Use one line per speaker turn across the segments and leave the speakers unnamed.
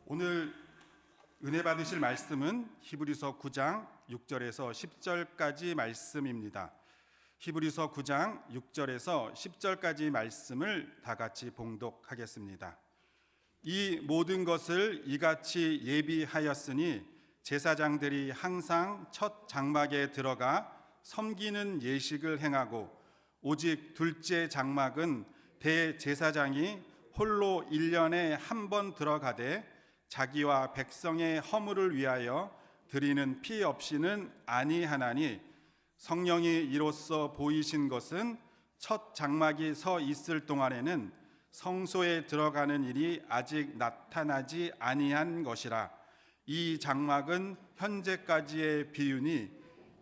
오늘 은혜 받으실 말씀은 히브리서 9장 6절에서 10절까지 말씀입니다. 히브리서 9장 6절에서 10절까지 말씀을 다 같이 봉독하겠습니다. 이 모든 것을 이같이 예비하였으니 제사장들이 항상 첫 장막에 들어가 섬기는 예식을 행하고 오직 둘째 장막은 대제사장이 홀로 1년에 한 번 들어가되 자기와 백성의 허물을 위하여 드리는 피 없이는 아니하나니 성령이 이로써 보이신 것은 첫 장막이 서 있을 동안에는 성소에 들어가는 일이 아직 나타나지 아니한 것이라. 이 장막은 현재까지의 비유니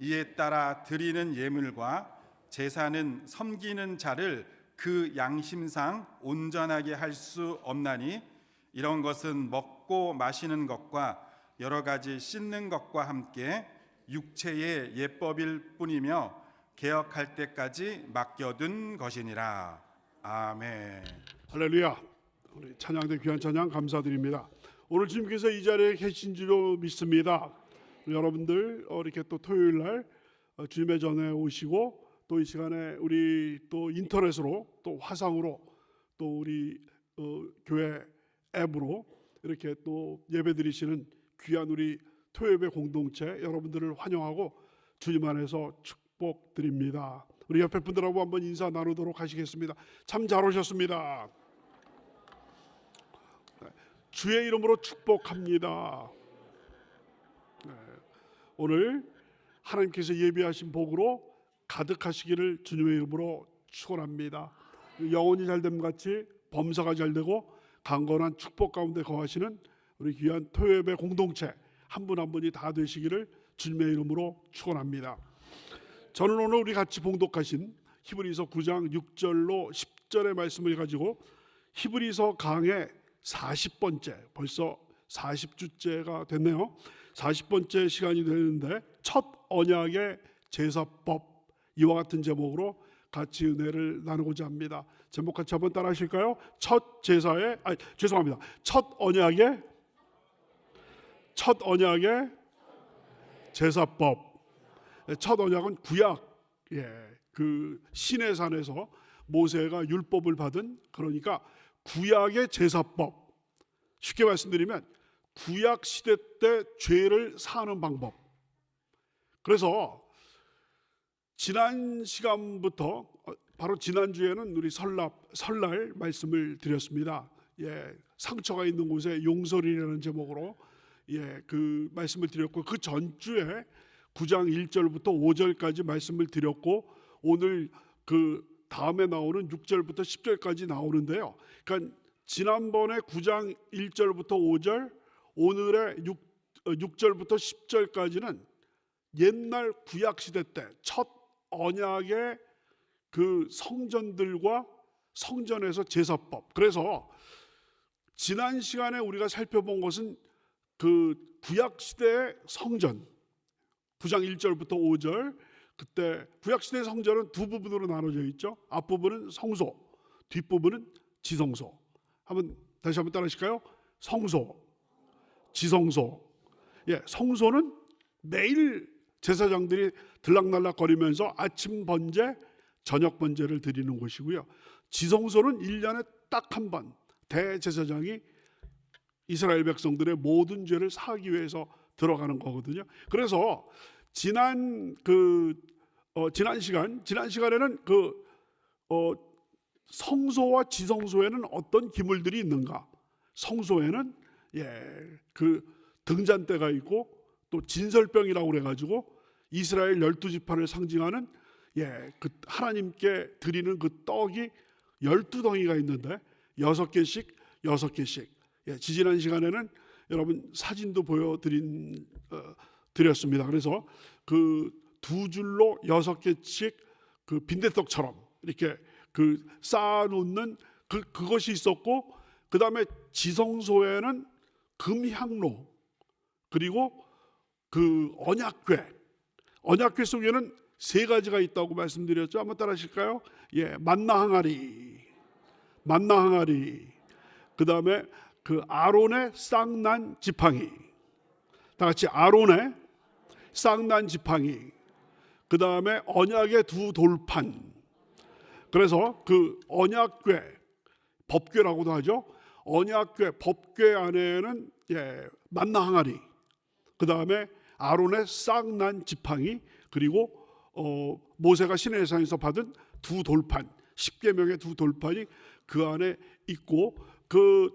이에 따라 드리는 예물과 제사는 섬기는 자를 그 양심상 온전하게 할 수 없나니 이런 것은 먹고 마시는 것과 여러 가지 씻는 것과 함께 육체의 예법일 뿐이며 개혁할 때까지 맡겨둔 것이니라. 아멘.
할렐루야. 우리 찬양대 귀한 찬양 감사드립니다. 오늘 주님께서 이 자리에 계신 줄로 믿습니다. 여러분들 이렇게 또 토요일 날 주님의 전에 오시고 또 이 시간에 우리 또 인터넷으로 또 화상으로 또 우리 교회 앱으로 이렇게 또 예배드리시는 귀한 우리 토요예배 공동체 여러분들을 환영하고 주님 안에서 축복드립니다. 우리 옆에 분들하고 한번 인사 나누도록 하시겠습니다. 참 잘 오셨습니다. 주의 이름으로 축복합니다. 오늘 하나님께서 예비하신 복으로 가득하시기를 주님의 이름으로 축원합니다. 영혼이 잘됨 같이 범사가 잘되고 강건한 축복 가운데 거하시는 우리 귀한 토요예배 공동체 한 분 한 분이 다 되시기를 주님의 이름으로 축원합니다. 저는 오늘 우리 같이 봉독하신 히브리서 9장 6절로 10절의 말씀을 가지고 히브리서 강의 40번째, 벌써 40주째가 됐네요. 40번째 시간이 되는데 첫 언약의 제사법, 이와 같은 제목으로 같이 은혜를 나누고자 합니다. 제목 같이 한번 따라 하실까요? 첫 언약의 제사법. 첫 언약은 구약, 그 시내산에서 모세가 율법을 받은, 그러니까 구약의 제사법. 쉽게 말씀드리면 구약 시대 때 죄를 사하는 방법. 그래서 지난 시간부터 바로 지난주에는 우리 설날 말씀을 드렸습니다. 상처가 있는 곳에 용서리라는 제목으로 그 말씀을 드렸고, 그 전주에 9장 1절부터 5절까지 말씀을 드렸고, 오늘 그 다음에 나오는 6절부터 10절까지 나오는데요. 그러니까 지난번에 9장 1절부터 5절, 오늘의 6절부터 10절까지는 옛날 구약 시대 때 첫 언약의 그 성전들과 성전에서 제사법. 그래서 지난 시간에 우리가 살펴본 것은 그 구약 시대의 성전, 9장 1절부터 5절. 그때 구약 시대의 성전은 두 부분으로 나눠져 있죠. 앞부분은 성소, 뒷부분은 지성소. 다시 한번 따라 하실까요? 성소, 지성소. 성소는 매일 제사장들이 들락날락 거리면서 아침 번제, 저녁 번제를 드리는 곳이고요. 지성소는 1년에 딱 한 번 대제사장이 이스라엘 백성들의 모든 죄를 사하기 위해서 들어가는 거거든요. 그래서 지난 시간에는 성소와 지성소에는 어떤 기물들이 있는가? 성소에는 그 등잔대가 있고, 또 진설병이라고 그래가지고 이스라엘 12지파를 상징하는 그 하나님께 드리는 그 떡이 12덩이가 있는데 6개씩 지지난 시간에는 여러분 사진도 드렸습니다. 그래서 그 두 줄로 6개씩 그 빈대떡처럼 이렇게 그 쌓아놓는 그것이 있었고, 그 다음에 지성소에는 금향로, 그리고 그 언약궤 속에는 3가지가 있다고 말씀드렸죠. 한번 따라 하실까요? 만나 항아리, 그 다음에 그 아론의 쌍난 지팡이, 다 같이 아론의 쌍난 지팡이, 그 다음에 언약의 두 돌판. 그래서 그 언약궤, 법궤라고도 하죠. 언약궤, 법궤 안에는 만나 항아리, 그 다음에 아론의 쌍난 지팡이, 그리고 모세가 시내산에서 받은 두 돌판, 10계명의 두 돌판이 그 안에 있고, 그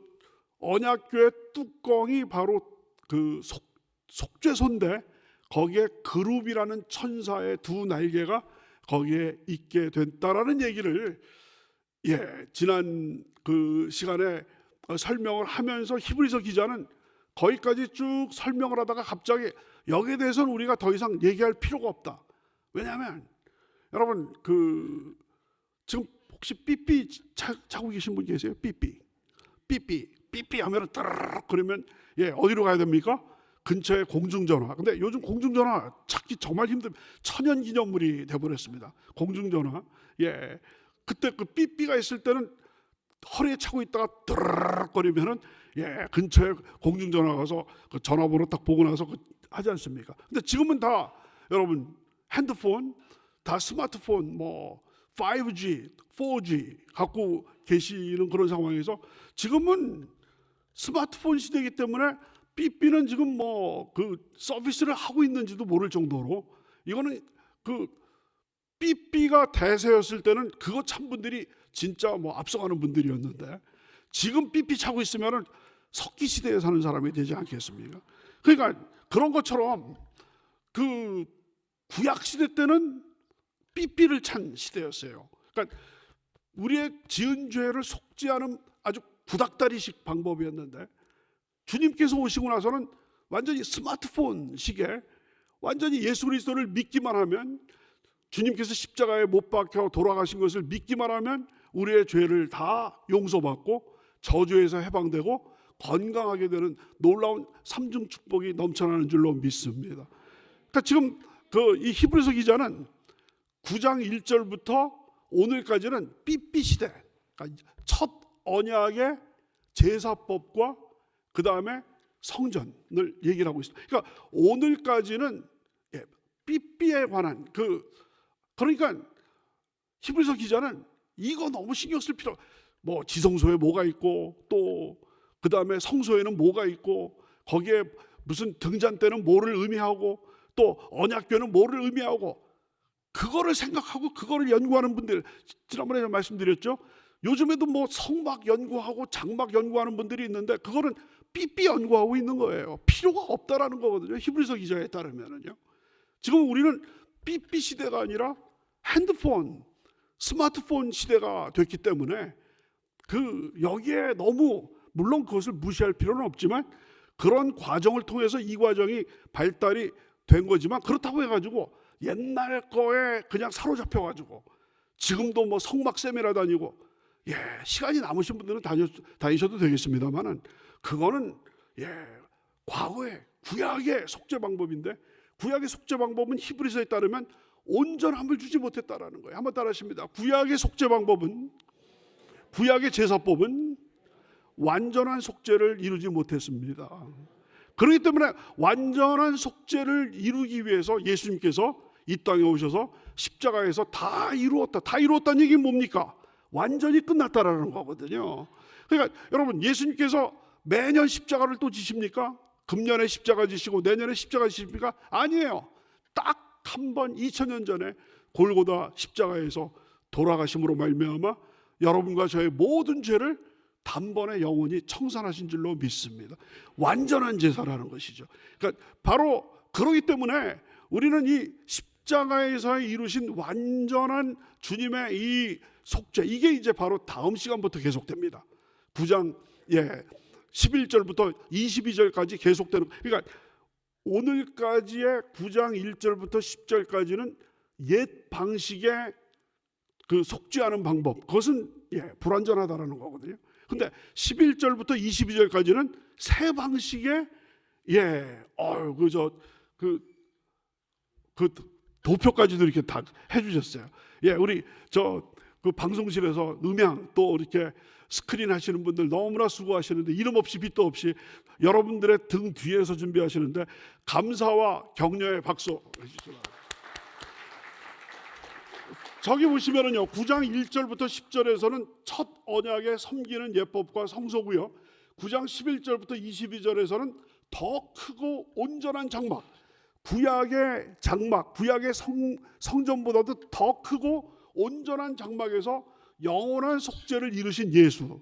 언약궤 뚜껑이 바로 그 속죄소인데 거기에 그룹이라는 천사의 두 날개가 거기에 있게 됐다라는 얘기를 지난 그 시간에 설명을 하면서 히브리서 기자는 거기까지 쭉 설명을 하다가 갑자기 여기에 대해서는 우리가 더 이상 얘기할 필요가 없다. 왜냐하면 여러분 그 지금 혹시 삐삐 차고 계신 분 계세요? 삐삐 하면은 따르르 그러면 어디로 가야 됩니까? 근처에 공중전화. 근데 요즘 공중전화 찾기 정말 힘든 천연기념물이 돼버렸습니다. 공중전화. 그때 그 삐삐가 있을 때는 허리에 차고 있다가 드르륵거리면은 근처에 공중전화 가서 그 전화번호 딱 보고 나서 하지 않습니까? 근데 지금은 다 여러분 핸드폰, 다 스마트폰, 뭐 5G, 4G 갖고 계시는 그런 상황에서 지금은 스마트폰 시대이기 때문에 삐삐는 지금 뭐 그 서비스를 하고 있는지도 모를 정도로, 이거는 그 삐삐가 대세였을 때는 그거 참 분들이 진짜 뭐 앞서가는 분들이었는데, 지금 삐삐 차고 있으면은 석기 시대에 사는 사람이 되지 않겠습니까? 그러니까 그런 것처럼 그 구약 시대 때는 삐삐를 찬 시대였어요. 그러니까 우리의 지은 죄를 속죄하는 아주 구닥다리식 방법이었는데, 주님께서 오시고 나서는 완전히 스마트폰 시기에 완전히 예수 그리스도를 믿기만 하면, 주님께서 십자가에 못 박혀 돌아가신 것을 믿기만 하면 우리의 죄를 다 용서받고 저주에서 해방되고 건강하게 되는 놀라운 삼중 축복이 넘쳐나는 줄로 믿습니다. 그러니까 지금 이 히브리서 기자는 9장 1절부터 오늘까지는 삐삐 시대, 그러니까 첫 언약의 제사법과 그 다음에 성전을 얘기를 하고 있습니다. 그러니까 오늘까지는 삐삐에 관한 그러니까 히브리서 기자는 이거 너무 신경 쓸 필요, 뭐 지성소에 뭐가 있고 또 그 다음에 성소에는 뭐가 있고 거기에 무슨 등잔 때는 뭐를 의미하고 또 언약궤는 뭐를 의미하고, 그거를 생각하고 그거를 연구하는 분들, 지난번에 말씀드렸죠. 요즘에도 뭐 성막 연구하고 장막 연구하는 분들이 있는데 그거는 삐삐 연구하고 있는 거예요. 필요가 없다라는 거거든요. 히브리서 기자에 따르면은요. 지금 우리는 삐삐 시대가 아니라 핸드폰, 스마트폰 시대가 됐기 때문에 여기에 너무, 물론 그것을 무시할 필요는 없지만 그런 과정을 통해서 이 과정이 발달이 된 거지만, 그렇다고 해가지고 옛날 거에 그냥 사로잡혀가지고 지금도 뭐 성막 세미나 다니고, 시간이 남으신 분들은 다니셔도 되겠습니다만은 그거는 과거의 구약의 속죄 방법인데, 구약의 속죄 방법은 히브리서에 따르면 온전함을 주지 못했다라는 거예요. 한번 따라하십니다. 구약의 속죄 방법은, 구약의 제사법은 완전한 속죄를 이루지 못했습니다. 그렇기 때문에 완전한 속죄를 이루기 위해서 예수님께서 이 땅에 오셔서 십자가에서 다 이루었다. 다 이루었다는 얘기는 뭡니까? 완전히 끝났다라는 거거든요. 그러니까 여러분, 예수님께서 매년 십자가를 또 지십니까? 금년에 십자가 지시고 내년에 십자가 지십니까? 아니에요. 딱 한 번 2000년 전에 골고다 십자가에서 돌아가심으로 말미암아 여러분과 저의 모든 죄를 단번에 영원히 청산하신 줄로 믿습니다. 완전한 제사라는 것이죠. 그러니까 바로 그러기 때문에 우리는 이 십자가에서 이루신 완전한 주님의 이 속죄, 이게 이제 바로 다음 시간부터 계속됩니다. 9장 11절부터 22절까지 계속되는, 그러니까 오늘까지의 9장 1절부터 10절까지는 옛 방식의 그 속죄하는 방법, 그것은 불완전하다라는 거거든요. 근데 11절부터 22절까지는 새 방식의 그 도표까지도 이렇게 다 해주셨어요. 우리 그 방송실에서 음향 또 이렇게 스크린 하시는 분들 너무나 수고하시는데 이름 없이 빛도 없이 여러분들의 등 뒤에서 준비하시는데 감사와 격려의 박수 해주시기 바랍니다. 저기 보시면은요 9장 1절부터 10절에서는 첫 언약의 섬기는 예법과 성소고요. 9장 11절부터 22절에서는 더 크고 온전한 장막, 구약의 장막, 구약의 성전보다도 더 크고 온전한 장막에서 영원한 속죄를 이루신 예수.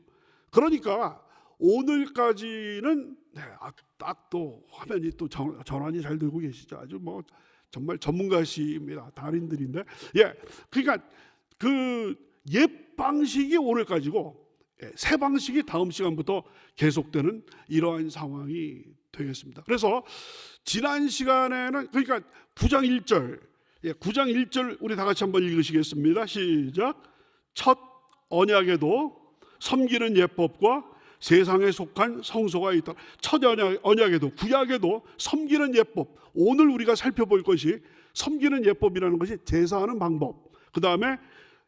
그러니까 오늘까지는 딱 또 화면이 또 전환이 잘 되고 계시죠. 아주 뭐 정말 전문가십니다. 달인들인데, 그러니까 그 옛 방식이 오늘까지고 새 방식이 다음 시간부터 계속되는 이러한 상황이 되겠습니다. 그래서 지난 시간에는 그러니까 9장 1절, 9장 1절 우리 다 같이 한번 읽으시겠습니다. 시작. 첫 언약에도 섬기는 예법과 세상에 속한 성소가 있다. 첫 언약에도 구약에도 섬기는 예법. 오늘 우리가 살펴볼 것이 섬기는 예법이라는 것이 제사하는 방법. 그 다음에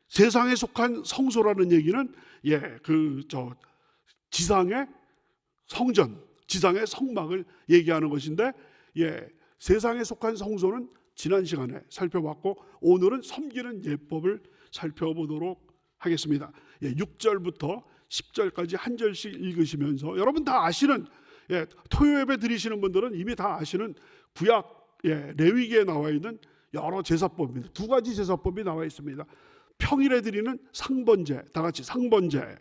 세상에 속한 성소라는 얘기는 지상의 성전, 지상의 성막을 얘기하는 것인데, 세상에 속한 성소는 지난 시간에 살펴봤고 오늘은 섬기는 예법을 살펴보도록 하겠습니다. 6절부터 10절까지 한 절씩 읽으시면서 여러분 다 아시는 토요 예배 드리시는 분들은 이미 다 아시는 구약 레위기에 나와 있는 여러 제사법입니다. 두 가지 제사법이 나와 있습니다. 평일에 드리는 상번제, 다 같이 상번제,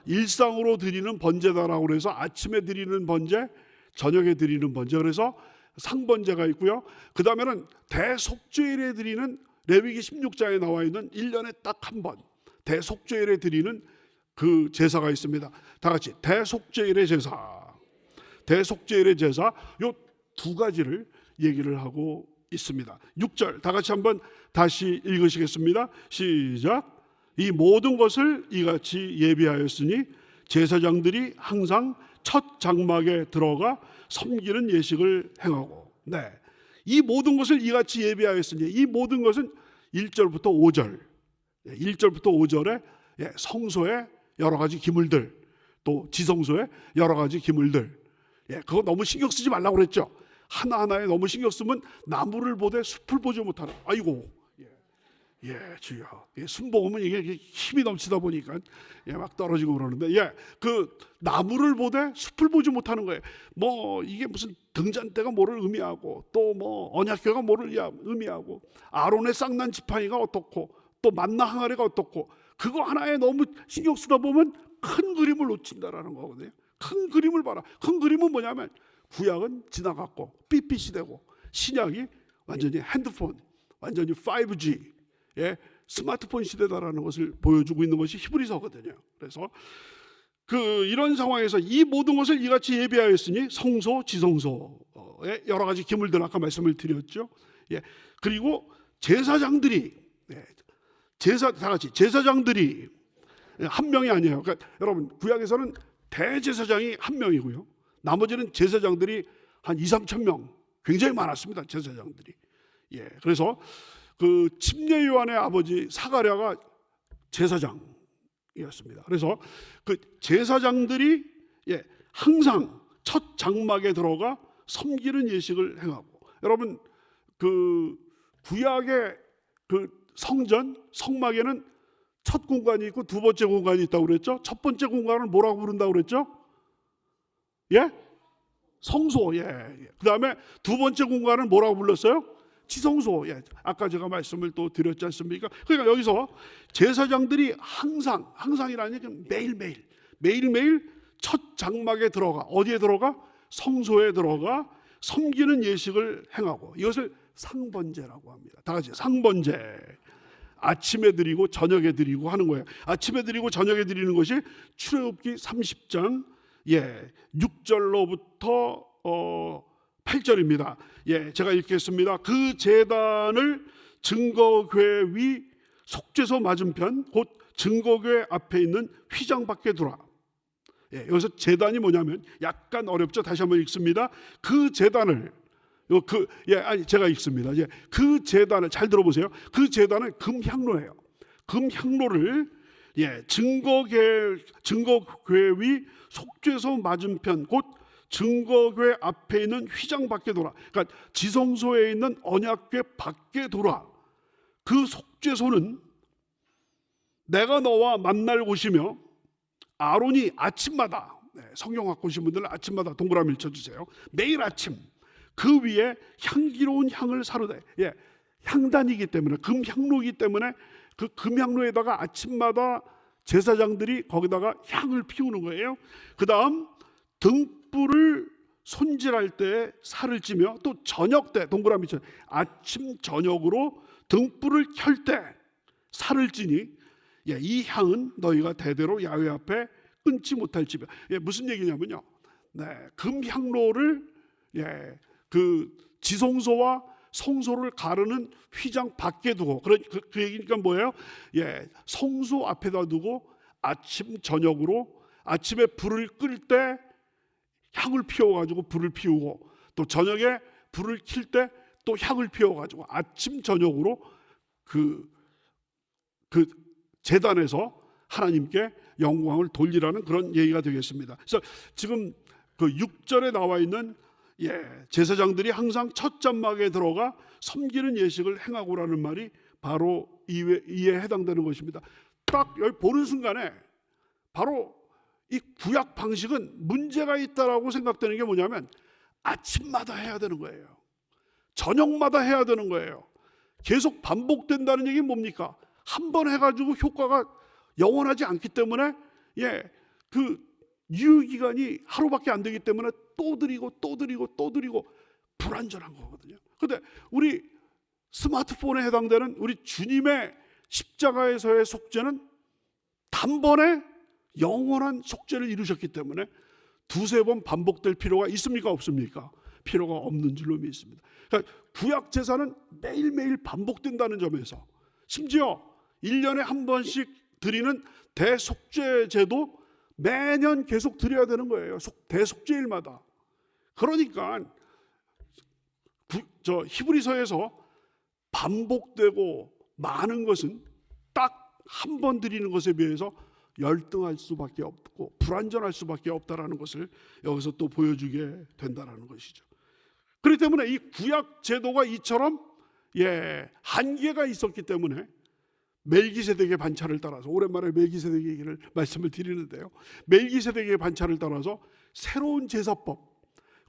일상으로 드리는 번제다라고 해서 아침에 드리는 번제, 저녁에 드리는 번제, 그래서 상번제가 있고요. 그 다음에는 대속죄일에 드리는 레위기 16장에 나와 있는 1년에 딱 한 번 대속죄일에 드리는 그 제사가 있습니다. 다 같이 대속죄일의 제사, 대속죄일의 제사, 요 두 가지를 얘기를 하고 있습니다. 6절 다 같이 한번 다시 읽으시겠습니다. 시작. 이 모든 것을 이같이 예비하였으니 제사장들이 항상 첫 장막에 들어가 섬기는 예식을 행하고. 이 모든 것을 이같이 예비하였으니, 이 모든 것은 1절부터 5절, 1절부터 5절에 성소의 여러 가지 기물들, 또 지성소의 여러 가지 기물들, 그거 너무 신경 쓰지 말라고 그랬죠. 하나하나에 너무 신경 쓰면 나무를 보되 숲을 보지 못하는. 아이고, 주여. 순복음은 이게 힘이 넘치다 보니까 막 떨어지고 그러는데, 그 나무를 보되 숲을 보지 못하는 거예요. 뭐 이게 무슨 등잔대가 뭐를 의미하고, 또 뭐 언약궤가 뭐를 의미하고, 아론의 쌍난 지팡이가 어떻고, 또 만나 항아리가 어떻고, 그거 하나에 너무 신경 쓰다 보면 큰 그림을 놓친다라는 거거든요. 큰 그림을 봐라. 큰 그림은 뭐냐면 구약은 지나갔고 삐삐 시대고, 신약이 완전히 핸드폰, 완전히 5G, 스마트폰 시대다라는 것을 보여주고 있는 것이 히브리서거든요. 그래서 이런 상황에서 이 모든 것을 이같이 예비하였으니 성소, 지성소의 여러 가지 기물들 아까 말씀을 드렸죠. 그리고 제사장들이, 다 같이 제사장들이 한 명이 아니에요. 그러니까 여러분 구약에서는 대제사장이 한 명이고요. 나머지는 제사장들이 한 2-3천 명, 굉장히 많았습니다. 제사장들이. 그래서 그 침례 요한의 아버지 사가랴가 제사장이었습니다. 그래서 그 제사장들이 항상 첫 장막에 들어가 섬기는 예식을 행하고, 여러분 그 구약의 그 성전 성막에는 첫 공간이 있고 두 번째 공간이 있다고 그랬죠. 첫 번째 공간을 뭐라고 부른다고 그랬죠? 성소. 그 다음에 두 번째 공간을 뭐라고 불렀어요? 지성소. 아까 제가 말씀을 또 드렸지 않습니까? 그러니까 여기서 제사장들이 항상이라는 얘기는 매일매일 첫 장막에 들어가, 어디에 들어가? 성소에 들어가 섬기는 예식을 행하고, 이것을 상번제라고 합니다. 다 같이 상번제. 아침에 드리고 저녁에 드리고 하는 거예요. 아침에 드리고 저녁에 드리는 것이 출애굽기 30장 6절로부터 8절입니다. 제가 읽겠습니다. 그 제단을 증거궤 위 속죄소 맞은편 곧 증거궤 앞에 있는 휘장 밖에 두라. 여기서 제단이 뭐냐면, 약간 어렵죠. 다시 한번 읽습니다. 그 제단을 제가 읽습니다. 그 제단을 잘 들어보세요. 그 제단은 금향로예요. 금향로를 증거궤 위 속죄소 맞은편 곧 증거궤 앞에 있는 휘장 밖에 둬라. 그러니까 지성소에 있는 언약궤 밖에 둬라. 그 속죄소는 내가 너와 만날 곳이며 아론이 아침마다, 성경 갖고 오신 분들은 아침마다 동그라미를 쳐주세요. 매일 아침 그 위에 향기로운 향을 사르되, 향단이기 때문에, 금향로이기 때문에 그 금향로에다가 아침마다 제사장들이 거기다가 향을 피우는 거예요. 그 다음 등불을 손질할 때 살을 찌며, 또 저녁 때 동그라미 쳐, 아침 저녁으로 등불을 켤 때 살을 찌니 이 향은 너희가 대대로 야훼 앞에 끊지 못할지며. 무슨 얘기냐면요, 금향로를 그 지성소와 성소를 가르는 휘장 밖에 두고, 그 얘기니까 뭐예요? 성소 앞에다 두고 아침 저녁으로, 아침에 불을 끌 때 향을 피워가지고 불을 피우고, 또 저녁에 불을 킬 때 또 향을 피워가지고 아침 저녁으로 그 제단에서 하나님께 영광을 돌리라는 그런 얘기가 되겠습니다. 그래서 지금 그 6절에 나와 있는 제사장들이 항상 첫 장막에 들어가 섬기는 예식을 행하고라는 말이 바로 이에 해당되는 것입니다. 딱 여기 보는 순간에 바로 이 구약 방식은 문제가 있다라고 생각되는 게 뭐냐면, 아침마다 해야 되는 거예요. 저녁마다 해야 되는 거예요. 계속 반복된다는 얘기는 뭡니까? 한 번 해가지고 효과가 영원하지 않기 때문에 그 유효기간이 하루밖에 안 되기 때문에 또 드리고 불완전한 거거든요. 그런데 우리 스마트폰에 해당되는 우리 주님의 십자가에서의 속죄는 단번에 영원한 속죄를 이루셨기 때문에 두세 번 반복될 필요가 있습니까? 없습니까? 필요가 없는 줄로 믿습니다. 그러니까 구약 제사는 매일매일 반복된다는 점에서, 심지어 1년에 한 번씩 드리는 대속죄제도 매년 계속 드려야 되는 거예요. 대속죄일마다. 그러니까 히브리서에서 반복되고 많은 것은 딱 한 번 드리는 것에 비해서 열등할 수밖에 없고 불완전할 수밖에 없다라는 것을 여기서 또 보여주게 된다라는 것이죠. 그렇기 때문에 이 구약 제도가 이처럼 한계가 있었기 때문에 멜기세덱의 반차를 따라서, 오랜만에 멜기세덱 얘기를 말씀을 드리는데요, 멜기세덱의 반차를 따라서 새로운 제사법,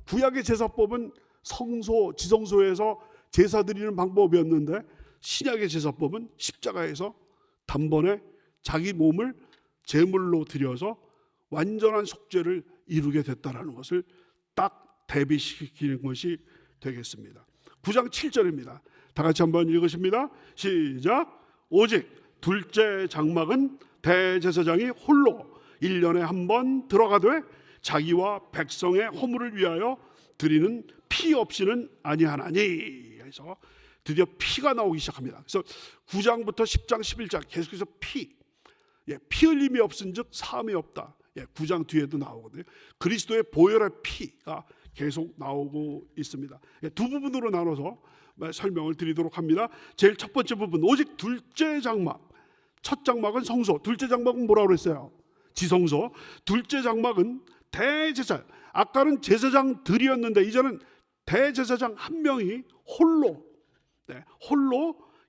구약의 제사법은 성소, 지성소에서 제사 드리는 방법이었는데, 신약의 제사법은 십자가에서 단번에 자기 몸을 제물로 드려서 완전한 속죄를 이루게 됐다는 것을 딱 대비시키는 것이 되겠습니다. 9장 7절입니다. 다 같이 한번 읽으십니다. 시작. 오직 둘째 장막은 대제사장이 홀로 1년에 한 번 들어가되 자기와 백성의 허물을 위하여 드리는 피 없이는 아니하나니. 그래서 드디어 피가 나오기 시작합니다. 그래서 9장부터 10장 11장 계속해서 피 흘림이 없은즉 사함이 없다. 9장 뒤에도 나오거든요. 그리스도의 보혈의 피가 계속 나오고 있습니다. 두 부분으로 나눠서 설명을 드리도록 합니다. 제일 첫 번째 부분, 오직 둘째 장막. 첫 장막은 성소, 둘째 장막은 뭐라고 그랬어요? 지성소. 둘째 장막은 대제사. 아까는 제사장들이었는데 이제는 대제사장 한 명이 홀로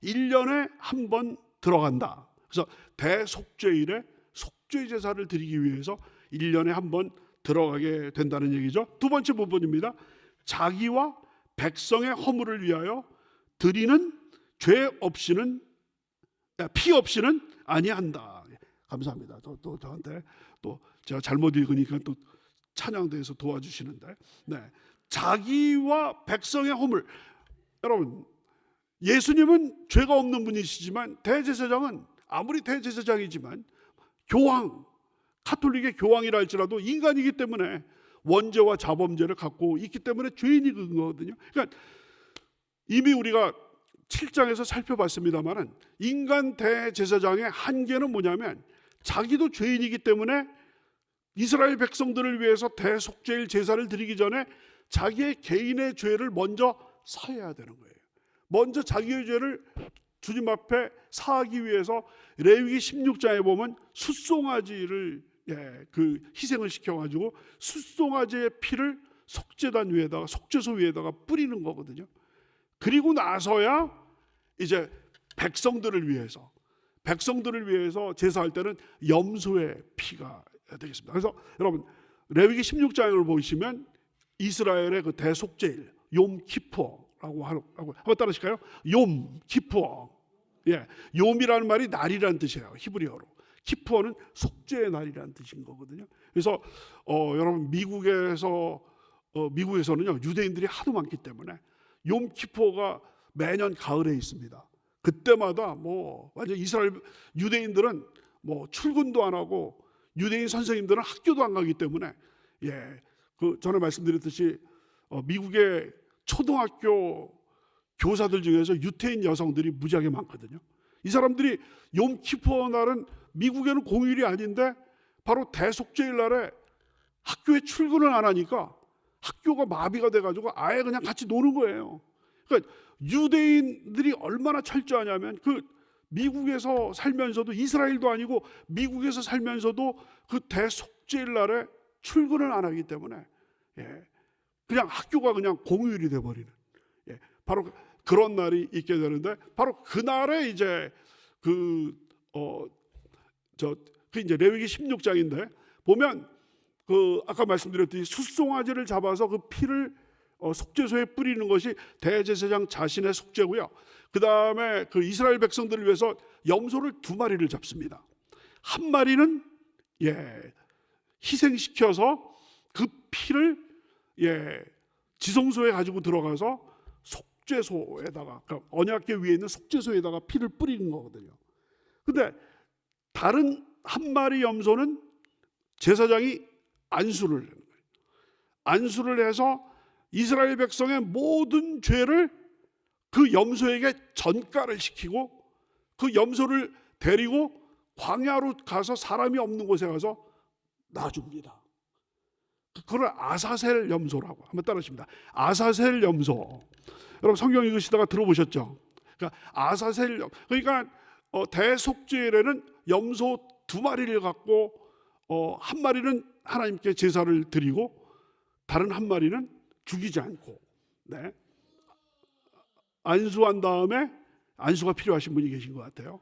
1년에 한 번 들어간다. 그래서 대속죄일에 속죄 제사를 드리기 위해서 1년에 한 번 들어가게 된다는 얘기죠. 두 번째 부분입니다. 자기와 백성의 허물을 위하여 드리는 피 없이는 아니한다. 감사합니다. 또 저한테 또 제가 잘못 읽으니까 또 찬양대에서 도와주시는데, 자기와 백성의 허물. 여러분, 예수님은 죄가 없는 분이시지만 대제사장은 아무리 대제사장이지만 교황, 카톨릭의 교황이라 할지라도 인간이기 때문에 원죄와 자범죄를 갖고 있기 때문에 죄인이 된 거거든요. 그러니까 이미 우리가 7장에서 살펴봤습니다만 인간 대제사장의 한계는 뭐냐면, 자기도 죄인이기 때문에 이스라엘 백성들을 위해서 대속죄일 제사를 드리기 전에 자기의 개인의 죄를 먼저 사해야 되는 거예요. 먼저 자기의 죄를 주님 앞에 사하기 위해서 레위기 16장에 보면 숫송아지를 그 희생을 시켜가지고 숫송아지의 피를 속죄단 위에다가 속죄소 위에다가 뿌리는 거거든요. 그리고 나서야 이제 백성들을 위해서 제사할 때는 염소의 피가 되겠습니다. 그래서 여러분 레위기 16장을 보시면 이스라엘의 그 대속죄일 욤 키푸어라고 한번 따라하실까요? 욤 키푸어. 욤이라는 말이 날이라는 뜻이에요. 히브리어로. 키푸어는 속죄의 날이라는 뜻인 거거든요. 그래서 여러분 미국에서는요 유대인들이 하도 많기 때문에 욤 키푸어가 매년 가을에 있습니다. 그때마다 뭐 완전 이스라엘 유대인들은 뭐 출근도 안 하고 유대인 선생님들은 학교도 안 가기 때문에 그 전에 말씀드렸듯이 미국의 초등학교 교사들 중에서 유태인 여성들이 무지하게 많거든요. 이 사람들이 욤키푸어 날은 미국에는 공휴일이 아닌데 바로 대속죄일 날에 학교에 출근을 안 하니까 학교가 마비가 돼가지고 아예 그냥 같이 노는 거예요. 그러니까 유대인들이 얼마나 철저하냐면 그 미국에서 살면서도 이스라엘도 아니고 미국에서 살면서도 그 대속죄일 날에 출근을 안 하기 때문에 그냥 학교가 그냥 공휴일이 돼버리는 바로 그런 날이 있게 되는데 바로 그날에 이제 이제 레위기 16장인데 보면 그 아까 말씀드렸듯이 숫송아지를 잡아서 그 피를 속죄소에 뿌리는 것이 대제사장 자신의 속죄고요. 그 다음에 그 이스라엘 백성들을 위해서 염소를 2마리를 잡습니다. 한 마리는 희생시켜서 그 피를 지성소에 가지고 들어가서 속죄소에다가 그러니까 언약궤 위에 있는 속죄소에다가 피를 뿌리는 거거든요. 근데 다른 한 마리 염소는 제사장이 안수를 해요. 안수를 해서 이스라엘 백성의 모든 죄를 그 염소에게 전가를 시키고 그 염소를 데리고 광야로 가서 사람이 없는 곳에 가서 놔줍니다. 그걸 아사셀 염소라고 한번 따라하십니다. 아사셀 염소. 여러분 성경 읽으시다가 들어보셨죠? 그러니까 아사셀 그러니까 대속죄일에는 염소 2마리를 갖고 한 마리는 하나님께 제사를 드리고 다른 한 마리는 죽이지 않고 안수한 다음에 안수가 필요하신 분이 계신 것 같아요.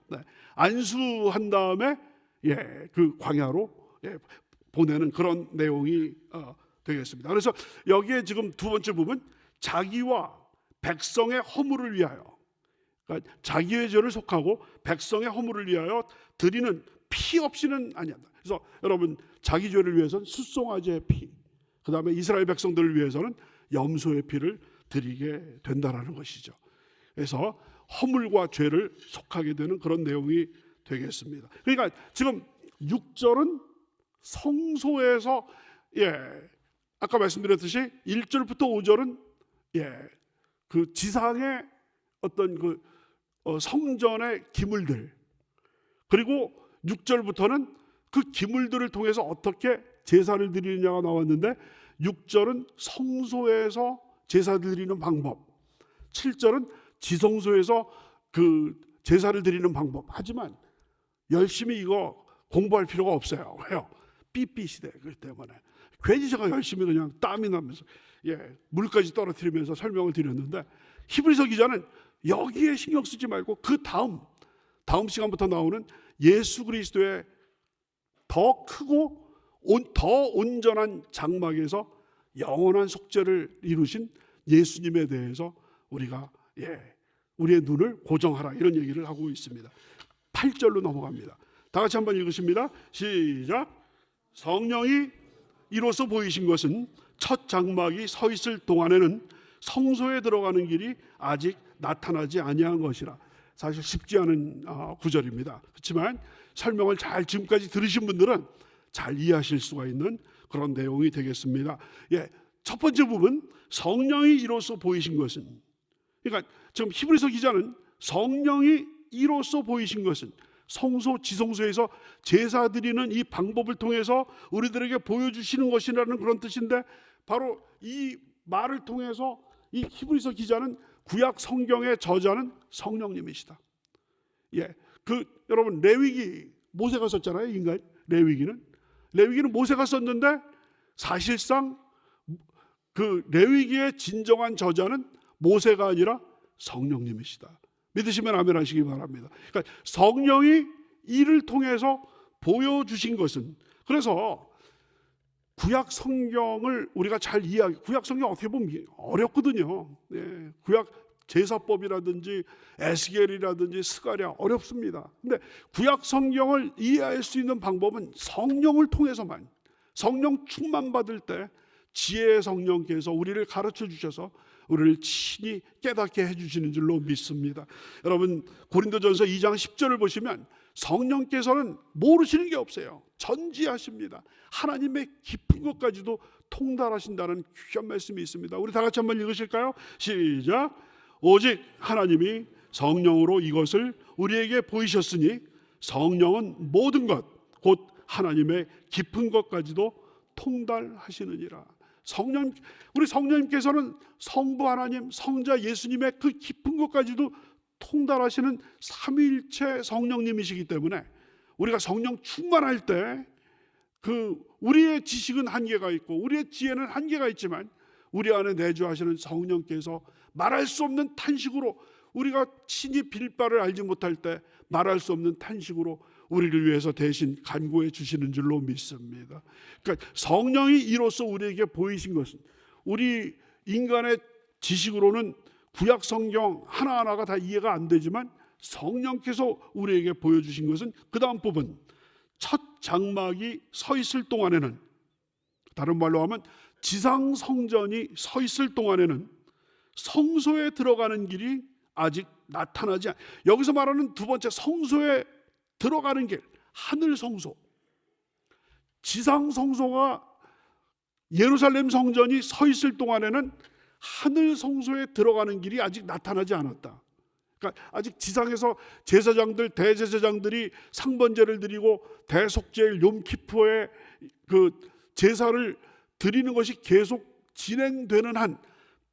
안수한 다음에 그 광야로 보내는 그런 내용이 되겠습니다. 그래서 여기에 지금 2번째 부분 자기와 백성의 허물을 위하여 그러니까 자기의 죄를 속하고 백성의 허물을 위하여 드리는 피 없이는 아니한다. 그래서 여러분 자기 죄를 위해서는 숫송아지의 피, 그 다음에 이스라엘 백성들을 위해서는 염소의 피를 드리게 된다라는 것이죠. 그래서 허물과 죄를 속하게 되는 그런 내용이 되겠습니다. 그러니까 지금 6절은 성소에서 아까 말씀드렸듯이 1절부터 5절은 그 지상의 어떤 그 성전의 기물들, 그리고 6절부터는 그 기물들을 통해서 어떻게 제사를 드리느냐가 나왔는데 6절은 성소에서 제사 드리는 방법, 7절은 지성소에서 그 제사를 드리는 방법. 하지만 열심히 이거 공부할 필요가 없어요. 왜요? 삐삐 시대 그렇기 때문에 괜히 제가 열심히 그냥 땀이 나면서 물까지 떨어뜨리면서 설명을 드렸는데 히브리서 기자는 여기에 신경 쓰지 말고 그 다음 시간부터 나오는 예수 그리스도의 더 크고 더 온전한 장막에서 영원한 속죄를 이루신 예수님에 대해서 우리가 우리의 눈을 고정하라 이런 얘기를 하고 있습니다. 8절로 넘어갑니다. 다 같이 한번 읽으십니다. 시작. 성령이 이로써 보이신 것은 첫 장막이 서 있을 동안에는 성소에 들어가는 길이 아직 나타나지 아니한 것이라. 사실 쉽지 않은 구절입니다. 그렇지만 설명을 잘 지금까지 들으신 분들은 잘 이해하실 수가 있는 그런 내용이 되겠습니다. 첫 번째 부분 성령이 이로써 보이신 것은, 그러니까 지금 히브리서 기자는 성령이 이로써 보이신 것은 성소 지성소에서 제사 드리는 이 방법을 통해서 우리들에게 보여주시는 것이라는 그런 뜻인데, 바로 이 말을 통해서 이 히브리서 기자는 구약 성경의 저자는 성령님이시다. 예, 여러분 레위기 모세가 썼잖아요. 인간 레위기는 모세가 썼는데 사실상 그 레위기의 진정한 저자는 모세가 아니라 성령님이시다. 믿으시면 아멘 하시기 바랍니다. 그러니까 성령이 이를 통해서 보여주신 것은, 그래서 구약 성경을 우리가 잘 이해하기, 구약 성경 어떻게 보면 어렵거든요. 예, 구약 제사법이라든지 에스겔이라든지 스가랴 어렵습니다. 근데 구약 성경을 이해할 수 있는 방법은 성령을 통해서만, 성령 충만 받을 때 지혜의 성령께서 우리를 가르쳐 주셔서 우리를 친히 깨닫게 해주시는 줄로 믿습니다. 여러분 고린도전서 2장 10절을 보시면 성령께서는 모르시는 게 없어요. 전지하십니다. 하나님의 깊은 것까지도 통달하신다는 귀한 말씀이 있습니다. 우리 다 같이 한번 읽으실까요? 시작. 오직 하나님이 성령으로 이것을 우리에게 보이셨으니 성령은 모든 것 곧 하나님의 깊은 것까지도 통달하시느니라. 우리 성령님께서는 성부 하나님, 성자 예수님의 그 깊은 것까지도 통달하시는 삼위일체 성령님이시기 때문에 우리가 성령 충만할 때 우리의 지식은 한계가 있고 우리의 지혜는 한계가 있지만 우리 안에 내주하시는 성령께서 말할 수 없는 탄식으로, 우리가 친히 빌 바를 알지 못할 때 말할 수 없는 탄식으로 우리를 위해서 대신 간구해 주시는 줄로 믿습니다. 그러니까 성령이 이로써 우리에게 보이신 것은, 우리 인간의 지식으로는 구약 성경 하나하나가 다 이해가 안 되지만 성령께서 우리에게 보여주신 것은 그 다음 부분, 첫 장막이 서 있을 동안에는, 다른 말로 하면 지상 성전이 서 있을 동안에는 성소에 들어가는 길이 아직 나타나지 여기서 말하는 두 번째 성소에 들어가는 길, 하늘 성소, 지상 성소가 예루살렘 성전이 서 있을 동안에는 하늘 성소에 들어가는 길이 아직 나타나지 않았다. 그러니까 아직 지상에서 제사장들, 대제사장들이 상번제를 드리고 대속제일 욤키프의 그 제사를 드리는 것이 계속 진행되는 한,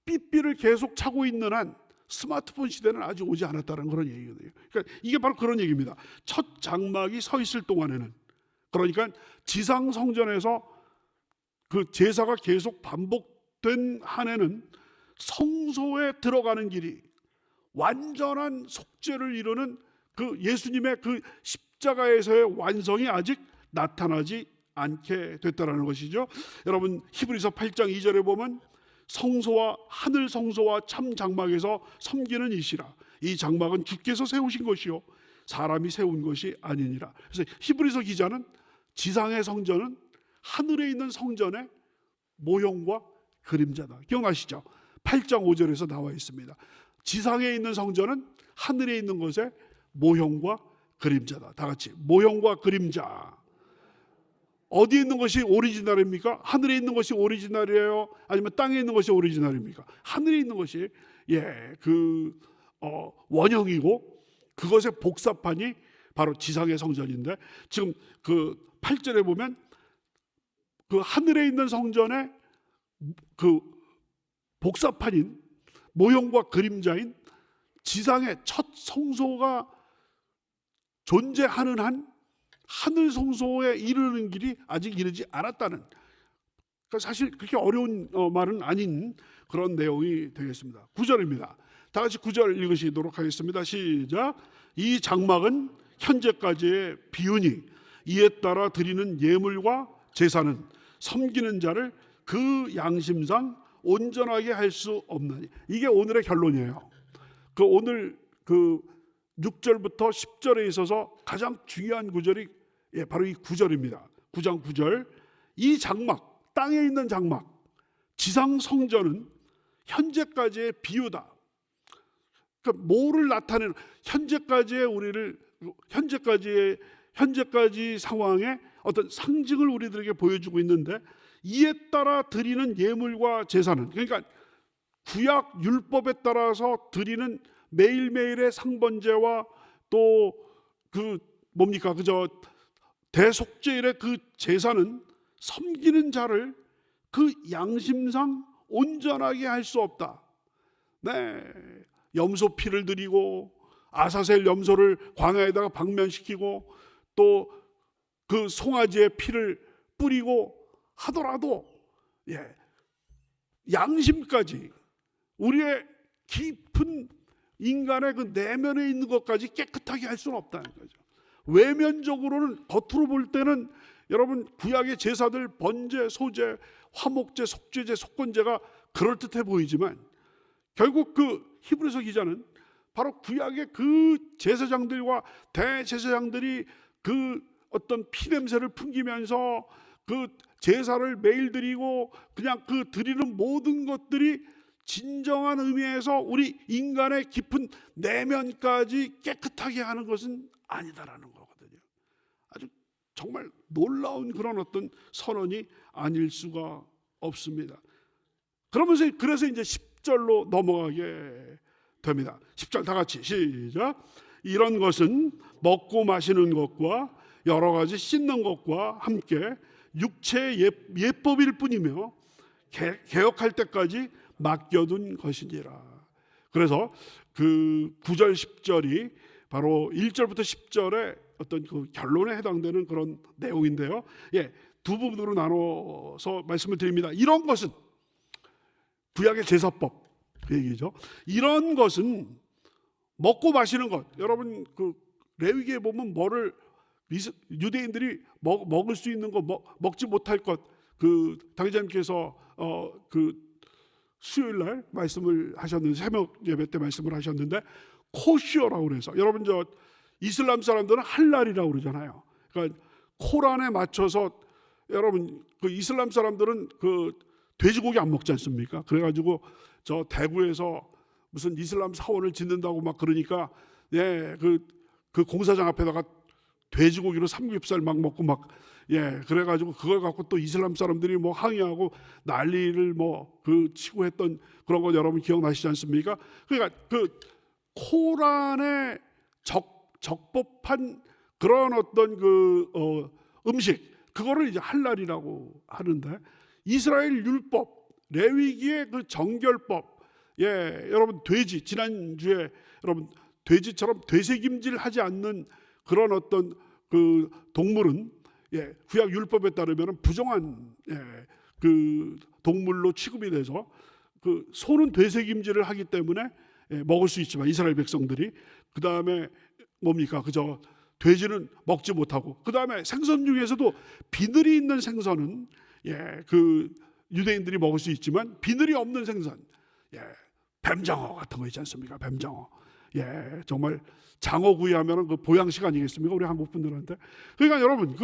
삐삐를 계속 차고 있는 한 스마트폰 시대는 아직 오지 않았다는 그런 얘기거든요. 그러니까 이게 바로 그런 얘기입니다. 첫 장막이 서 있을 동안에는, 그러니까 지상 성전에서 그 제사가 계속 반복된 한에는 성소에 들어가는 길이, 완전한 속죄를 이루는 그 예수님의 그 십자가에서의 완성이 아직 나타나지 않게 됐다는 것이죠. 여러분 히브리서 8장 2절에 보면 성소와 하늘 성소와 참 장막에서 섬기는 이시라. 이 장막은 주께서 세우신 것이요 사람이 세운 것이 아니니라. 그래서 히브리서 기자는 지상의 성전은 하늘에 있는 성전의 모형과 그림자다. 기억나시죠? 8장 5절에서 나와 있습니다. 지상에 있는 성전은 하늘에 있는 것의 모형과 그림자다. 다 같이 모형과 그림자. 어디에 있는 것이 오리지널입니까? 하늘에 있는 것이 오리지널이에요? 아니면 땅에 있는 것이 오리지널입니까? 하늘에 있는 것이 원형이고 그것의 복사판이 바로 지상의 성전인데, 지금 그 8절에 보면 그 하늘에 있는 성전의 그 복사판인 모형과 그림자인 지상의 첫 성소가 존재하는 한 하늘 성소에 이르는 길이 아직 이르지 않았다는, 그러니까 사실 그렇게 어려운 말은 아닌 그런 내용이 되겠습니다. 9절입니다. 다 같이 9절 읽으시도록 하겠습니다. 시작. 이 장막은 현재까지의 비유니 이에 따라 드리는 예물과 제사는 섬기는 자를 그 양심상 온전하게 할 수 없나니. 이게 오늘의 결론이에요. 오늘 6절부터 10절에 있어서 가장 중요한 구절이 바로 이 9절입니다. 9장 9절. 이 장막, 땅에 있는 장막, 지상 성전은 현재까지의 비유다. 그러니까 뭐를 나타내는, 현재까지 상황의 어떤 상징을 우리들에게 보여주고 있는데, 이에 따라 드리는 예물과 제사는, 그러니까 구약 율법에 따라서 드리는 매일매일의 상번제와 또 대속제일의 그 제사는 섬기는 자를 그 양심상 온전하게 할 수 없다. 네, 염소 피를 드리고 아사셀 염소를 광야에다가 방면시키고 또 그 송아지의 피를 뿌리고 하더라도 양심까지 우리의 깊은 인간의 그 내면에 있는 것까지 깨끗하게 할 수는 없다는 거죠. 외면적으로는 겉으로 볼 때는 여러분 구약의 제사들 번제, 소제, 화목제, 속죄제, 속건제가 그럴듯해 보이지만 결국 그 히브리서 기자는 바로 구약의 그 제사장들과 대제사장들이 그 어떤 피냄새를 풍기면서 그 제사를 매일 드리고 그냥 그 드리는 모든 것들이 진정한 의미에서 우리 인간의 깊은 내면까지 깨끗하게 하는 것은 아니다라는 거거든요. 아주 정말 놀라운 그런 어떤 선언이 아닐 수가 없습니다. 그래서 이제 10절로 넘어가게 됩니다. 10절 다 같이 시작. 이런 것은 먹고 마시는 것과 여러 가지 씻는 것과 함께 육체의 예법일 뿐이며 개혁할 때까지 맡겨둔 것이니라. 그래서 그 9절 10절이 바로 1절부터 10절의 어떤 그 결론에 해당되는 그런 내용인데요. 두 부분으로 나눠서 말씀을 드립니다. 이런 것은 구약의 제사법 그 얘기죠. 이런 것은 먹고 마시는 것. 여러분 그 레위기에 보면 뭐를 유대인들이 먹을 수 있는 것, 먹지 못할 것, 그 당회장님께서 그 수요일 날 말씀을 하셨는데 새벽 예배 때 말씀을 하셨는데 코시어라고 그래서 여러분 저 이슬람 사람들은 할랄이라고 그러잖아요. 그러니까 코란에 맞춰서 여러분 그 이슬람 사람들은 그 돼지고기 안 먹지 않습니까? 그래가지고 저 대구에서 무슨 이슬람 사원을 짓는다고 막 그러니까 그 공사장 앞에다가 돼지고기로 삼겹살 막 먹고 막 그래가지고 그걸 갖고 또 이슬람 사람들이 뭐 항의하고 난리를 뭐 그 치고 했던 그런 거 여러분 기억나시지 않습니까? 그러니까 그 코란에 적법한 그런 어떤 그 음식 그거를 이제 할랄이라고 하는데 이스라엘 율법 레위기의 그 정결법 여러분 돼지 지난주에 여러분 돼지처럼 되새김질하지 않는 그런 어떤 그 동물은 구약 율법에 따르면 부정한 그 동물로 취급이 돼서 그 소는 되새김질을 하기 때문에 먹을 수 있지만 이스라엘 백성들이 그 다음에 뭡니까 그저 돼지는 먹지 못하고 그 다음에 생선 중에서도 비늘이 있는 생선은 그 유대인들이 먹을 수 있지만 비늘이 없는 생선 뱀장어 같은 거 있지 않습니까? 뱀장어 정말 장어구이 하면은 그 보양식 아니겠습니까? 우리 한국 분들한테. 그러니까 여러분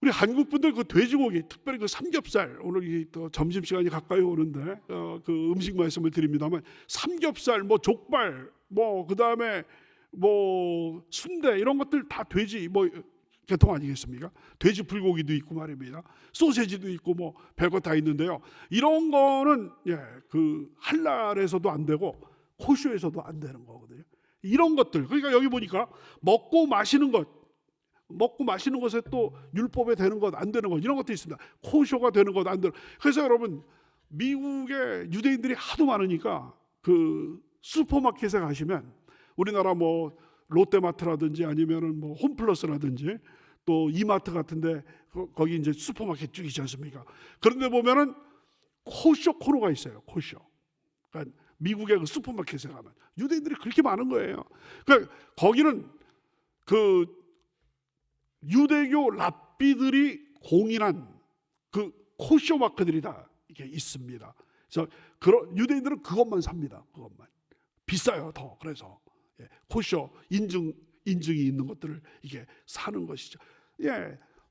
우리 한국 분들 그 돼지고기 특별히 그 삼겹살 오늘 또 점심 시간이 가까이 오는데 그 음식 말씀을 드립니다만 삼겹살 뭐 족발 뭐 그다음에 뭐 순대 이런 것들 다 돼지 뭐 계통 아니겠습니까? 돼지 불고기도 있고 말입니다. 소세지도 있고 뭐 별거 다 있는데요. 이런 거는 그 할랄에서도 안 되고 코쇼에서도 안 되는 거거든요. 이런 것들 그러니까 여기 보니까 먹고 마시는 것에 또 율법에 되는 것 안 되는 것 이런 것도 있습니다. 코쇼가 되는 것 안 되는 것. 그래서 여러분 미국에 유대인들이 하도 많으니까 그 슈퍼마켓에 가시면 우리나라 뭐 롯데마트라든지 아니면은 뭐 홈플러스라든지 또 이마트 같은데 거기 이제 슈퍼마켓 쭉 있지 않습니까? 그런데 보면은 코쇼 코너가 있어요. 코쇼. 그러니까 미국의 그 슈퍼마켓에 가면 유대인들이 그렇게 많은 거예요. 그러니까 거기는 그 유대교 랍비들이 공인한 그 코쇼 마크들이 다 이렇게 있습니다. 그래서 유대인들은 그것만 삽니다. 그것만 비싸요 더. 그래서 코쇼 인증이 있는 것들을 이게 사는 것이죠.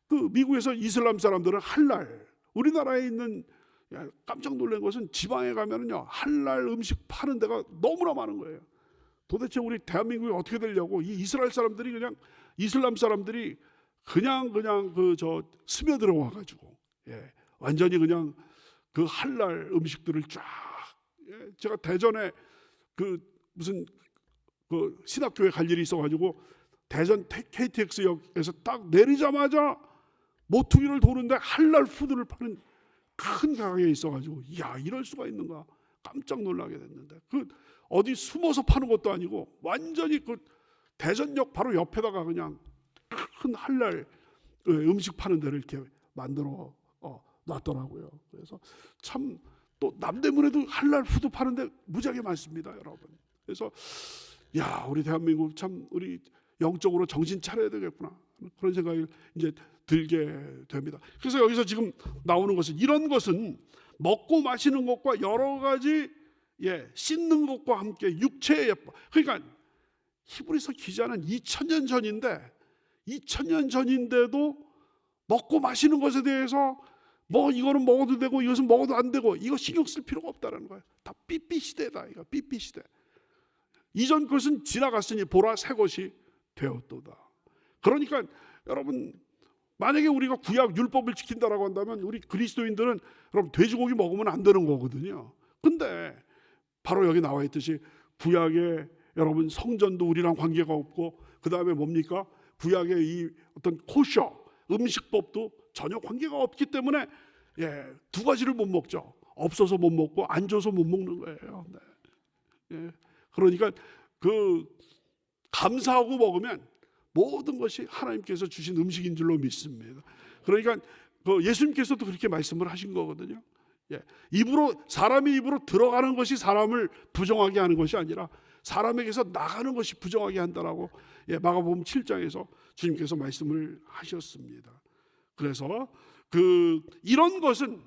그 미국에서 이슬람 사람들은 할랄. 우리나라에 있는 깜짝 놀란 것은 지방에 가면은요 할랄 음식 파는 데가 너무나 많은 거예요. 도대체 우리 대한민국이 어떻게 되려고 이 이스라엘 사람들이 그냥 이슬람 사람들이 그냥 그 저 스며들어 와가지고 완전히 그냥 그 할랄 음식들을 쫙 제가 대전에 그 무슨 그 신학교에 갈 일이 있어가지고 대전 KTX역에서 딱 내리자마자 모퉁이를 도는데 할랄 푸드를 파는 큰 가게에 있어가지고 이럴 수가 있는가 깜짝 놀라게 됐는데, 그 어디 숨어서 파는 것도 아니고 완전히 그 대전역 바로 옆에다가 그냥 큰 한랄 음식 파는 데를 이렇게 만들어 놨더라고요. 그래서 참 또 남대문에도 한랄 푸드 파는데 무지하게 많습니다, 여러분. 그래서 야, 우리 대한민국 참 우리 영적으로 정신 차려야 되겠구나, 그런 생각이 이제 들게 됩니다. 그래서 여기서 지금 나오는 것은, 이런 것은 먹고 마시는 것과 여러 가지 씻는 것과 함께 육체의 예법. 그러니까 히브리서 기자는 2000년 전인데 2000년 전인데도 먹고 마시는 것에 대해서 뭐 이거는 먹어도 되고 이것은 먹어도 안 되고 이거 신경 쓸 필요가 없다는 거예요. 다 삐삐 시대다, 이거 삐삐 시대. 이전 것은 지나갔으니 보라 새 것이 되었도다. 그러니까 여러분, 만약에 우리가 구약 율법을 지킨다라고 한다면 우리 그리스도인들은 여러분 돼지고기 먹으면 안 되는 거거든요. 근데 바로 여기 나와 있듯이 구약에 여러분 성전도 우리랑 관계가 없고, 그 다음에 뭡니까? 구약의 이 어떤 코셔 음식법도 전혀 관계가 없기 때문에 두 가지를 못 먹죠. 없어서 못 먹고 안 줘서 못 먹는 거예요. 네. 그러니까 그 감사하고 먹으면 모든 것이 하나님께서 주신 음식인 줄로 믿습니다. 그러니까 그 예수님께서도 그렇게 말씀을 하신 거거든요. 입으로, 사람의 입으로 들어가는 것이 사람을 부정하게 하는 것이 아니라 사람에게서 나가는 것이 부정하게 한다라고 마가복음 7장에서 주님께서 말씀을 하셨습니다. 그래서 이런 것은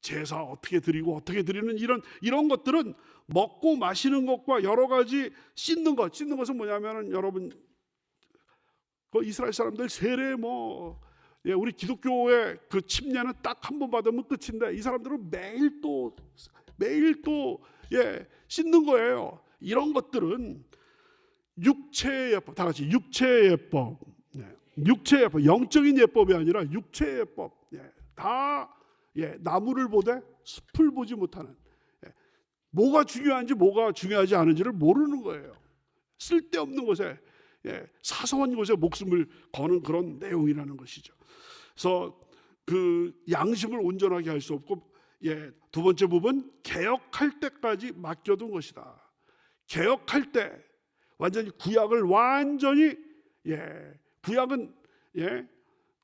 제사 어떻게 드리고 어떻게 드리는 이런 것들은 먹고 마시는 것과 여러 가지 씻는 것은 뭐냐면은 여러분, 그 이스라엘 사람들 세례 우리 기독교의 그 침례는 딱 한 번 받으면 끝인데 이 사람들은 매일 또 씻는 거예요. 이런 것들은 육체의 예법, 다 같이 육체의 예법, 육체의 예법, 영적인 예법이 아니라 육체의 예법. 다 나무를 보되 숲을 보지 못하는, 뭐가 중요한지 뭐가 중요하지 않은지를 모르는 거예요. 쓸데없는 것에, 사소한 것에 목숨을 거는 그런 내용이라는 것이죠. 그래서 그 양심을 온전하게 할 수 없고, 두 번째 부분, 개혁할 때까지 맡겨둔 것이다. 개혁할 때 완전히 구약을 완전히, 구약은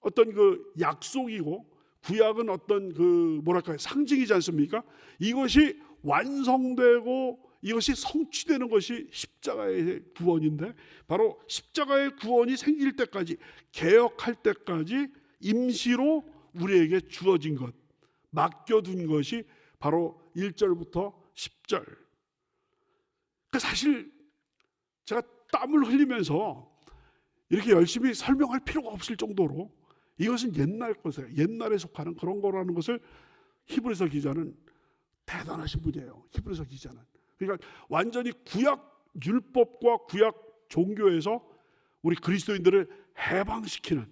어떤 그 약속이고 구약은 어떤 그 뭐랄까요, 상징이지 않습니까? 이것이 완성되고 이것이 성취되는 것이 십자가의 구원인데, 바로 십자가의 구원이 생길 때까지, 개혁할 때까지 임시로 우리에게 주어진 것, 맡겨둔 것이 바로 1절부터 10절. 사실 제가 땀을 흘리면서 이렇게 열심히 설명할 필요가 없을 정도로 이것은 옛날 것에, 옛날에 속하는 그런 거라는 것을 히브리서 기자는, 대단하신 분이에요, 히브리서 기자는. 그러니까 완전히 구약 율법과 구약 종교에서 우리 그리스도인들을 해방시키는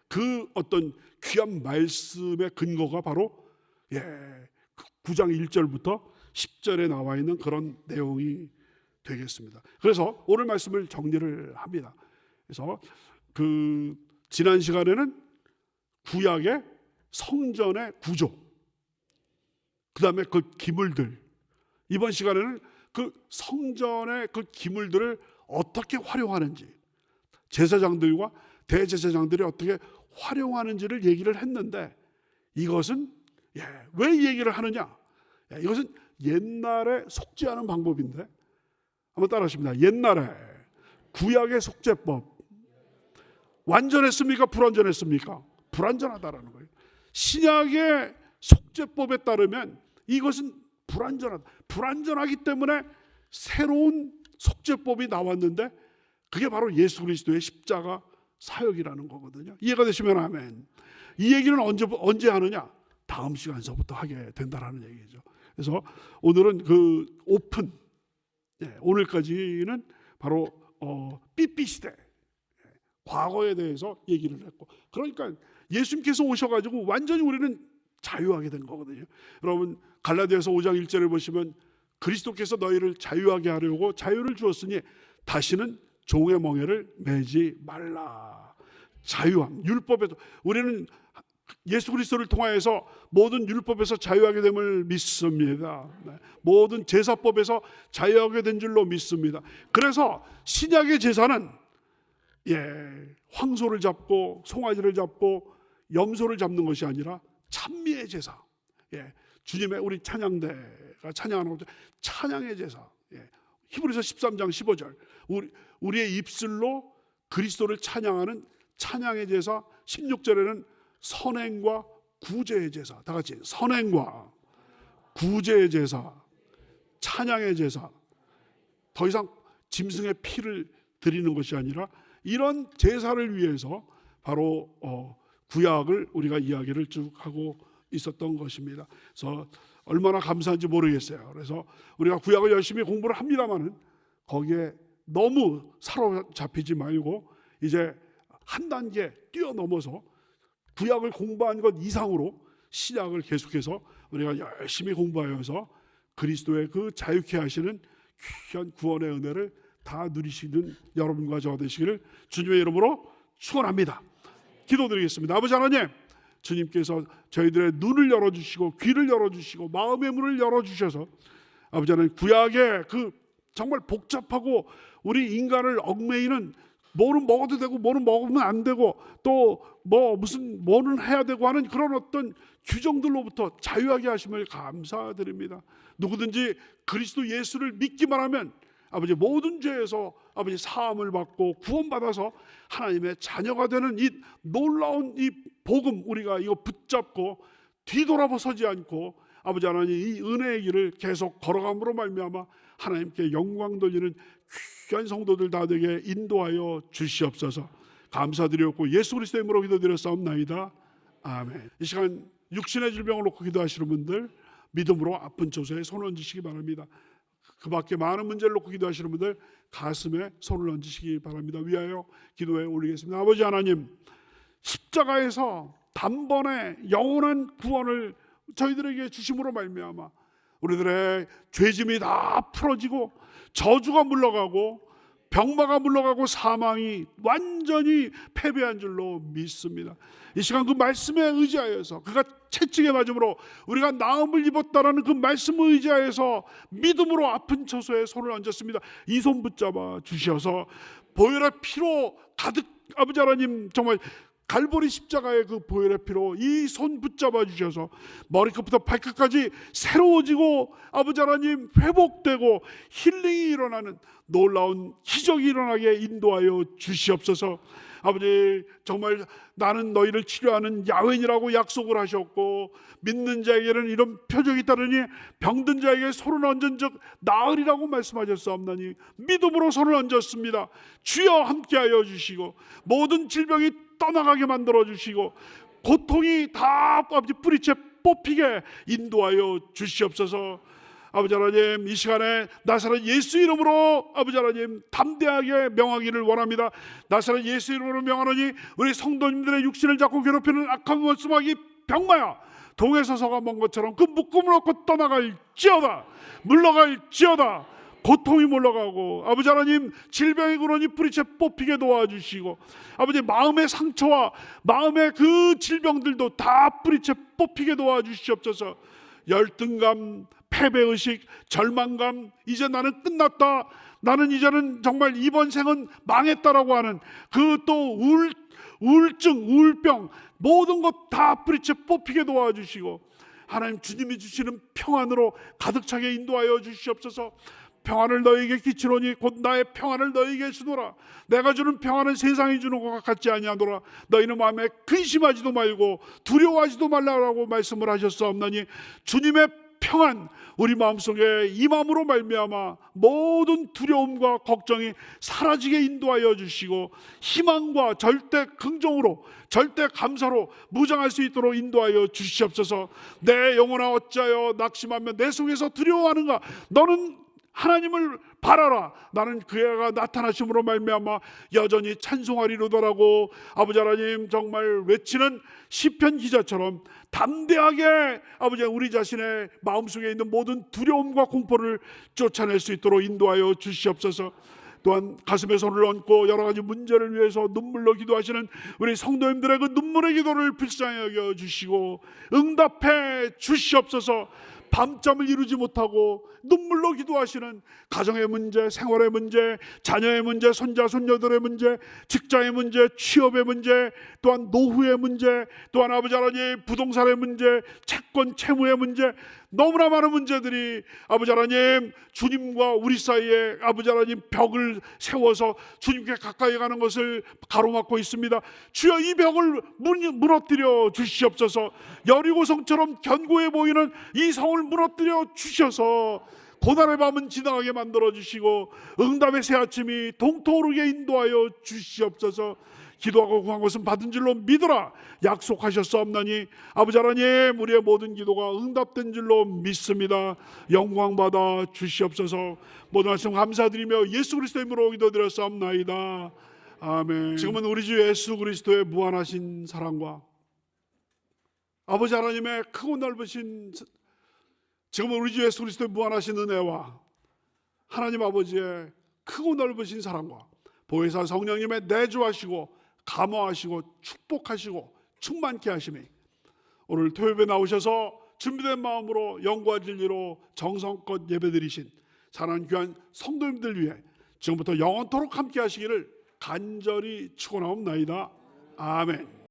그 어떤 귀한 말씀의 근거가 바로 9장 1절부터 10절에 나와 있는 그런 내용이 되겠습니다. 그래서 오늘 말씀을 정리를 합니다. 그래서 지난 시간에는 구약의 성전의 구조, 그 다음에 그 기물들, 이번 시간에는 그 성전의 그 기물들을 어떻게 활용하는지, 제사장들과 대제사장들이 어떻게 활용하는지를 얘기를 했는데, 이것은 왜 얘기를 하느냐? 이것은 옛날에 속죄하는 방법인데, 한번 따라하십니다. 옛날에 구약의 속죄법 완전했습니까? 불완전했습니까? 불완전하다라는 거예요. 신약의 속죄법에 따르면 이것은 불완전하다. 불완전하기 때문에 새로운 속죄법이 나왔는데, 그게 바로 예수 그리스도의 십자가 사역이라는 거거든요. 이해가 되시면 아멘. 이 얘기는 언제 하느냐? 다음 시간서부터 하게 된다라는 얘기죠. 그래서 오늘은 그 오픈, 오늘까지는 바로 삐삐 시대, 과거에 대해서 얘기를 했고, 그러니까 예수님께서 오셔가지고 완전히 우리는 자유하게 된 거거든요. 여러분, 갈라디아서 5장 1절을 보시면 그리스도께서 너희를 자유하게 하려고 자유를 주었으니 다시는 종의 멍에를 매지 말라. 자유함, 율법에도 우리는 예수 그리스도를 통하여서 모든 율법에서 자유하게 됨을 믿습니다. 모든 제사법에서 자유하게 된 줄로 믿습니다. 그래서 신약의 제사는 황소를 잡고 송아지를 잡고 염소를 잡는 것이 아니라 찬미의 제사. 주님의 우리 찬양대가 찬양하는 것도 찬양의 제사. 히브리서 13장 15절 우리의 입술로 그리스도를 찬양하는 찬양의 제사. 16절에는 선행과 구제의 제사. 다 같이 선행과 구제의 제사, 찬양의 제사. 더 이상 짐승의 피를 드리는 것이 아니라 이런 제사를 위해서 바로 구약을 우리가 이야기를 쭉 하고 있었던 것입니다. 그래서 얼마나 감사한지 모르겠어요. 그래서 우리가 구약을 열심히 공부를 합니다마는 거기에 너무 사로잡히지 말고 이제 한 단계 뛰어넘어서 구약을 공부한 것 이상으로 신약을 계속해서 우리가 열심히 공부하여서 그리스도의 그 자유케 하시는 귀한 구원의 은혜를 다 누리시는 여러분과 저와 되시기를 주님의 이름으로 축원합니다. 기도드리겠습니다. 아버지 하나님, 주님께서 저희들의 눈을 열어주시고 귀를 열어주시고 마음의 문을 열어주셔서 아버지 하나님, 구약의 그 정말 복잡하고 우리 인간을 얽매이는 뭐는 먹어도 되고 뭐는 먹으면 안 되고 또 뭐는 해야 되고 하는 그런 어떤 규정들로부터 자유하게 하심을 감사드립니다. 누구든지 그리스도 예수를 믿기만 하면 아버지 모든 죄에서 아버지 사함을 받고 구원받아서 하나님의 자녀가 되는 이 놀라운 이 복음, 우리가 이거 붙잡고 뒤돌아서지 않고 아버지 하나님 이 은혜의 길을 계속 걸어감으로 말미암아 하나님께 영광 돌리는 귀한 성도들 다 되게 인도하여 주시옵소서. 감사드렸고 예수 그리스도의 이름으로 기도드렸사옵나이다. 아멘. 이 시간 육신의 질병을 놓고 기도하시는 분들 믿음으로 아픈 처소에 손을 얹으시기 바랍니다. 그 밖에 많은 문제를 놓고 기도하시는 분들 가슴에 손을 얹으시기 바랍니다. 위하여 기도에 올리겠습니다. 아버지 하나님, 십자가에서 단번에 영원한 구원을 저희들에게 주심으로 말미암아 우리들의 죄짐이 다 풀어지고 저주가 물러가고 병마가 물러가고 사망이 완전히 패배한 줄로 믿습니다. 이 시간 그 말씀에 의지하여서 그가 채찍에 맞음으로 우리가 나음을 입었다라는 그 말씀을 의지하여서 믿음으로 아픈 처소에 손을 얹었습니다. 이 손 붙잡아 주셔서 보혈의 피로 가득 아버지 하나님 정말 갈보리 십자가의 그 보혈의 피로 이 손 붙잡아 주셔서 머리끝부터 발끝까지 새로워지고 아버지 하나님 회복되고 힐링이 일어나는 놀라운 기적이 일어나게 인도하여 주시옵소서. 아버지 정말 나는 너희를 치료하는 야훼니라고 약속을 하셨고 믿는 자에게는 이런 표적이 따르니 병든 자에게 손을 얹은 즉 나으리라고 말씀하셨사옵나니 믿음으로 손을 얹었습니다. 주여 함께하여 주시고 모든 질병이 떠나가게 만들어 주시고 고통이 다 아버지 뿌리채 뽑히게 인도하여 주시옵소서. 아버지 하나님 이 시간에 나사렛 예수 이름으로 아버지 하나님 담대하게 명하기를 원합니다. 나사렛 예수 이름으로 명하노니 우리 성도님들의 육신을 잡고 괴롭히는 악한 원수마귀 병마야 동에서서가 먼 것처럼 그 묶음을 얻고 떠나갈지어다. 물러갈지어다. 고통이 물러가고 아버지 하나님 질병의 근원이 뿌리채 뽑히게 도와주시고 아버지 마음의 상처와 마음의 그 질병들도 다 뿌리채 뽑히게 도와주시옵소서. 열등감, 패배의식, 절망감, 이제 나는 끝났다, 나는 이제는 정말 이번 생은 망했다라고 하는 그 또 우울증, 우울병 모든 것 다 뿌리채 뽑히게 도와주시고 하나님 주님이 주시는 평안으로 가득 차게 인도하여 주시옵소서. 평안을 너에게 끼치노니 곧 나의 평안을 너에게 주노라. 내가 주는 평안은 세상이 주는 것과 같지 아니하노라. 너희는 마음에 근심하지도 말고 두려워하지도 말라라고 말씀을 하셨사옵나니 주님의 평안 우리 마음속에 임함으로 말미암아 모든 두려움과 걱정이 사라지게 인도하여 주시고 희망과 절대 긍정으로 절대 감사로 무장할 수 있도록 인도하여 주시옵소서. 내 영혼아 어찌하여 낙심하며 내 속에서 두려워하는가. 너는 하나님을 바라라. 나는 그가 나타나심으로 말미암아 여전히 찬송하리로다라고 아버지 하나님 정말 외치는 시편 기자처럼 담대하게 아버지 우리 자신의 마음속에 있는 모든 두려움과 공포를 쫓아낼 수 있도록 인도하여 주시옵소서. 또한 가슴에 손을 얹고 여러 가지 문제를 위해서 눈물로 기도하시는 우리 성도님들의 그 눈물의 기도를 불쌍히 여겨 주시고 응답해 주시옵소서. 밤잠을 이루지 못하고 눈물로 기도하시는 가정의 문제, 생활의 문제, 자녀의 문제, 손자 손녀들의 문제, 직장의 문제, 취업의 문제, 또한 노후의 문제, 또한 아버지 하나님 부동산의 문제, 채권 채무의 문제, 너무나 많은 문제들이 아버지 하나님 주님과 우리 사이에 아버지 하나님 벽을 세워서 주님께 가까이 가는 것을 가로막고 있습니다. 주여 이 벽을 무너뜨려 주시옵소서. 여리고성처럼 견고해 보이는 이 성을 무너뜨려 주셔서 고난의 밤은 지나가게 만들어 주시고 응답의 새 아침이 동토오르게 인도하여 주시옵소서. 기도하고 구한 것은 받은 줄로 믿으라 약속하셨사옵나니 아버지 하나님 우리의 모든 기도가 응답된 줄로 믿습니다. 영광 받아 주시옵소서. 모든 말씀 감사드리며 예수 그리스도의 이름으로 기도드렸사옵나이다. 아멘. 지금은 우리 주 예수 그리스도의 무한하신 사랑과 아버지 하나님의 크고 넓으신 지금은 우리 주 예수 그리스도의 무한하신 은혜와 하나님 아버지의 크고 넓으신 사랑과 보혜사 성령님의 내주하시고 감화하시고 축복하시고 충만케 하심이 오늘 토요일에 나오셔서 준비된 마음으로 영과 진리로 정성껏 예배드리신 사랑하는 귀한 성도님들 위해 지금부터 영원토록 함께 하시기를 간절히 축원하옵나이다. 아멘.